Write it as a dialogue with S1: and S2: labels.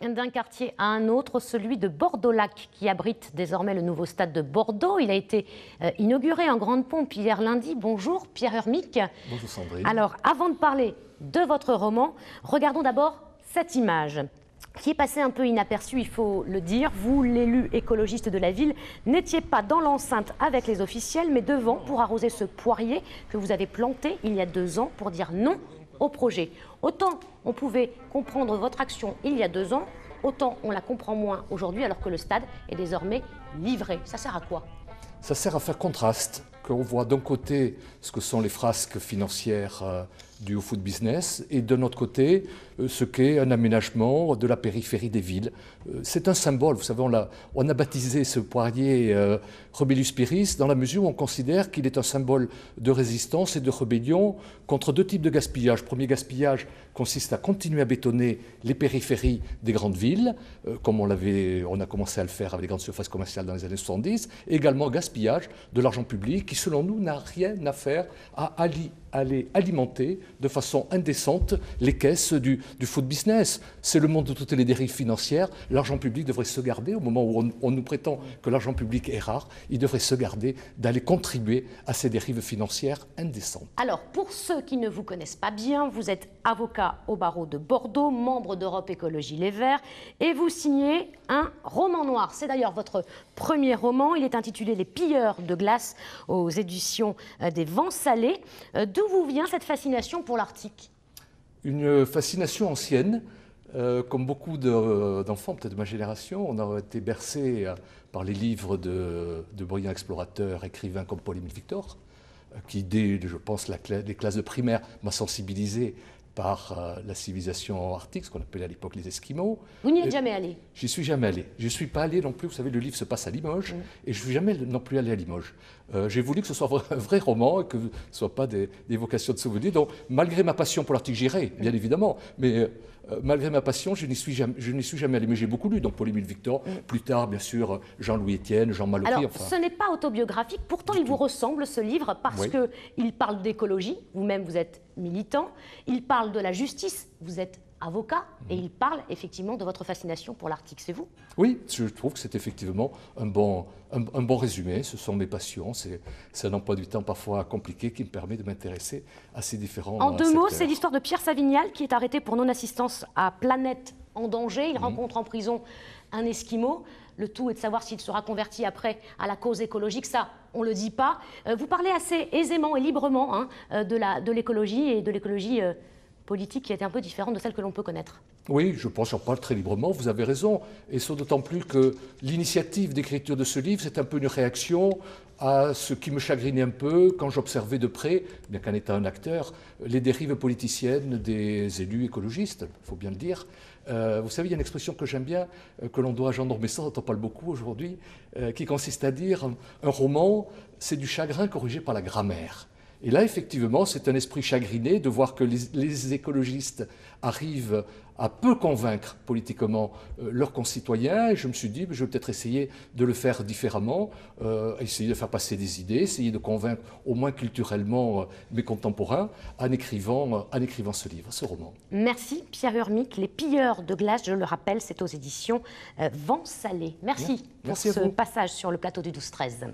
S1: D'un quartier à un autre, celui de Bordeaux-Lac, qui abrite désormais le nouveau stade de Bordeaux. Il a été inauguré en grande pompe hier lundi. Bonjour Pierre Urmic.
S2: Bonjour Sandrine.
S1: Alors, avant de parler de votre roman, regardons d'abord cette image qui est passée un peu inaperçue, il faut le dire. Vous, l'élu écologiste de la ville, n'étiez pas dans l'enceinte avec les officiels, mais devant pour arroser ce poirier que vous avez planté il y a 2 ans pour dire non au projet. Autant on pouvait comprendre votre action il y a 2 ans, autant on la comprend moins aujourd'hui alors que le stade est désormais livré. Ça sert à quoi?
S2: Ça sert à faire contraste, qu'on voit d'un côté ce que sont les frasques financières du foot business et de notre côté ce qu'est un aménagement de la périphérie des villes. C'est un symbole, vous savez, on a baptisé ce poirier Rebellus Piris dans la mesure où on considère qu'il est un symbole de résistance et de rébellion contre 2 types de gaspillage. Le premier gaspillage consiste à continuer à bétonner les périphéries des grandes villes, comme on a commencé à le faire avec les grandes surfaces commerciales dans les années 70, et également gaspillage de l'argent public qui, selon nous, n'a rien à faire à aller alimenter de façon indécente les caisses du foot business. C'est le monde de toutes les dérives financières. L'argent public devrait se garder, au moment où on nous prétend que l'argent public est rare, il devrait se garder d'aller contribuer à ces dérives financières indécentes.
S1: Alors, pour ceux qui ne vous connaissent pas bien, vous êtes avocat au barreau de Bordeaux, membre d'Europe Écologie Les Verts, et vous signez un roman noir. C'est d'ailleurs votre premier roman. Il est intitulé Les Pilleurs de glace aux éditions des Vents Salés. D'où vous vient cette fascination pour l'Arctique?
S2: Une fascination ancienne. Comme beaucoup d'enfants, peut-être de ma génération, on a été bercé par les livres de brillants explorateurs, écrivains comme Paul-Émile Victor, qui, dès, je pense, les classes de primaire, m'a sensibilisé par la civilisation arctique, ce qu'on appelait à l'époque les Esquimaux.
S1: Vous n'y êtes jamais allé?
S2: J'y suis jamais allé. Je ne suis pas allé non plus, vous savez, le livre se passe à Limoges, et je ne suis jamais non plus allé à Limoges. J'ai voulu que ce soit un vrai roman, et que ce ne soit pas des évocations de souvenirs. Donc, malgré ma passion pour l'Arctique, j'irai, bien évidemment, mais malgré ma passion, je n'y suis jamais allé. Mais j'ai beaucoup lu, donc Paul-Émile Victor, plus tard, bien sûr, Jean-Louis Etienne, Jean Mallory.
S1: Alors,
S2: enfin,
S1: ce n'est pas autobiographique, pourtant il vous ressemble, ce livre, parce qu'il parle d'écologie, vous-même vous êtes militant, il parle de la justice, vous êtes avocat, et il parle effectivement de votre fascination pour l'Arctique, c'est vous?
S2: Oui, je trouve que c'est effectivement un bon résumé. Ce sont mes passions, c'est un emploi du temps parfois compliqué qui me permet de m'intéresser à ces différents
S1: En 2
S2: secteurs.
S1: mots, c'est l'histoire de Pierre Savignal qui est arrêté pour non-assistance à Planète en danger. Il rencontre en prison un Esquimau. Le tout est de savoir s'il sera converti après à la cause écologique. Ça, on ne le dit pas. Vous parlez assez aisément et librement de l'écologie et de l'écologie politique qui est un peu différente de celle que l'on peut connaître.
S2: Oui, je pense qu'on parle très librement, vous avez raison. Et ce d'autant plus que l'initiative d'écriture de ce livre, c'est un peu une réaction à ce qui me chagrinait un peu quand j'observais de près, bien qu'en étant un acteur, les dérives politiciennes des élus écologistes, il faut bien le dire. Vous savez, il y a une expression que j'aime bien, que l'on doit à Jean d'Ormesson, dont on parle beaucoup aujourd'hui, qui consiste à dire un roman, c'est du chagrin corrigé par la grammaire. Et là, effectivement, c'est un esprit chagriné de voir que les écologistes arrivent à peu convaincre politiquement leurs concitoyens. Et je me suis dit, je vais peut-être essayer de le faire différemment, essayer de faire passer des idées, essayer de convaincre au moins culturellement mes contemporains en écrivant ce livre, ce roman.
S1: Merci Pierre Urmic. Les Pilleurs de glace, je le rappelle, c'est aux éditions Vents Salés. Merci pour ce passage sur le plateau du 12-13.